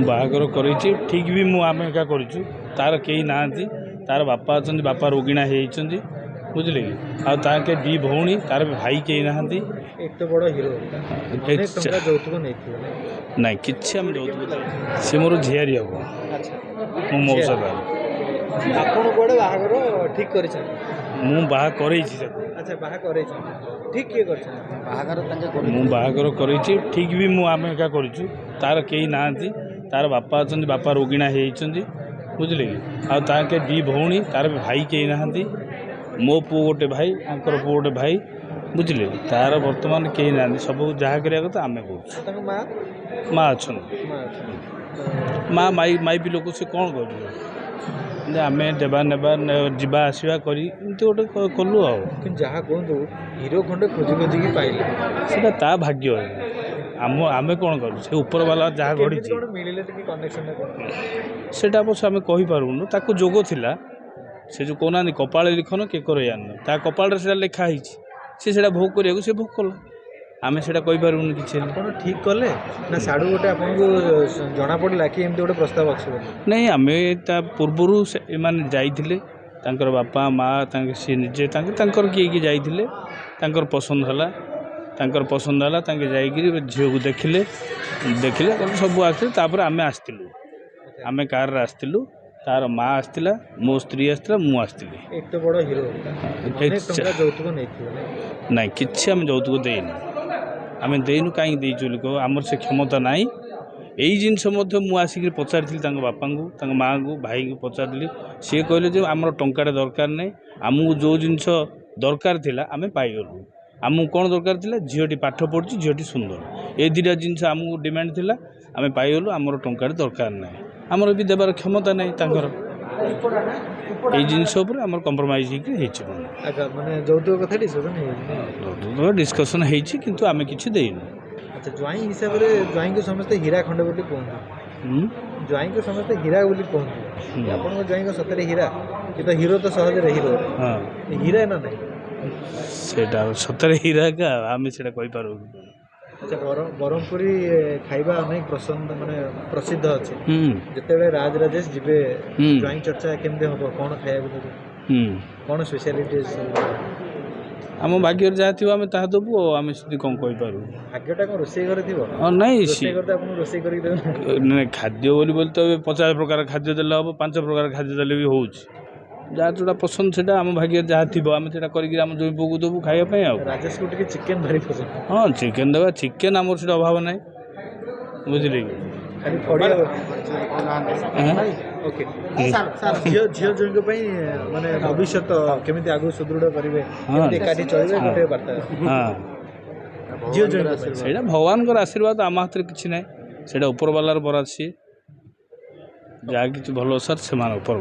बाहागर कर ठीक भी आम एका कर तार कई ना तार बापा अच्छा बापा रोगिणा होती बुझे कि आके दी भौणी तार भाई कई ना बड़ हिरो ना कि सी मोर झियारी हम मो मौसा आपण कोड़े बाहागर ठीक कर ठीक किए बाहागर कर ठीक भी आम एका कर तार कई ना तार बापा अच्छा बापा रोगिणा होती बुझे कि आके दी भौणी तार भाई कई ना मो पु गोटे भाई आंकर पु गोटे भाई बुझे तार बर्तमान कई ना सब जहाँ करा आम कह माँ अच्छा माँ माई माई भी लोक से कौन कर आम देवा नेबा जावा आसवा करी गोटे कलु जहाँ कहतु हिरो खंडे खोजी खोजिकी पाइले से ता भाग्य आम कौन कर से ऊपर वाला जहाँ घड़ी सेटा अवश्य आम कहीपरूनु ताको जोग थिला से जो कहना कपाल लिखन के कर ता कपाल से लिखाई से भोग करा से भोग कला आम से कहीपरूनु कि ठीक कले ना साड़ू गोटे आपको जना पड़ा कि एमती गोटे प्रस्ताव अच्छे नहीं आम पूर्वर मैंने जाइए तांकर बापा माँ सी निजे किए जाइए पसंद है पसंद है जाकि झील को देखिले देखिले सब आसते आम आसलु आम कार आसलु तार माँ आसला मो स्त्री आसला मुझे एत बड़ हिरो यौतुक ना कि यौतुक देनु आम देनु कहीं देचु कह आमर से क्षमता ना यही जिनस मुझे पचारि बापा को माँ को भाई को पचारि सी कहले जो आमर टंका दरकार नहीं आमको जो जिनस दरकार थिला आम पाइगलु आमको कौन दरकार थिला झीटी पाठ पढ़ी झीटी सुंदर ये दुटा जिनस आमको डिमांड थिला आम पाइगलु आमर टंका दरकार ना आमर भी देवार क्षमता नहीं ये जिनस आम कंप्रोमाइज माने यौतुक कथा डिस्कसन होती किंतु आम किसी देनु अच्छा ज्वाई हिसाब से ज्वाई को समस्ते हीरा खंड बोली कहते ज्वाई को समस्ते हीरा बोली कहते आपन ज्वाई को सतरे हीरा ये तो हीरो तो सहज हीरो हाँ हीरा ना नहीं सेटा सतरे हीरा का आम से कही पार अच्छा ब्रह्मपुरी खाइबा अनेक पसंद माने प्रसिद्ध अच्छे जिते राज राजेश जीवे ज्वाई चर्चा केमते हम कौन खाया कौन स्पेशलिटी आम भाग्य जहाँ थी आम ता देवु आम से कौन कही पार भाग्यटा कौन रोसे घर थी नहीं खाद्य बोली तो 50 प्रकार खाद्य देले हम 5 प्रकार खाद्य देले भी हो जहाँ जोटा पसंद से आम भाग्य जहाँ थी आम से कर जो पुक देवु खावाई राजेश को चिकेन भारी पसंद हाँ चिकेन देवा चिकेन आमर से अभाव ना बुझे झील जो माने भविष्य केमी आगु सुदृढ़ करेंगे एकाठी चलिए हाँ झील जो भगवान आशीर्वाद आम हाथ में किसी ना से ऊपर वालार बरात सी जहाँ कि भल सर से ऊपर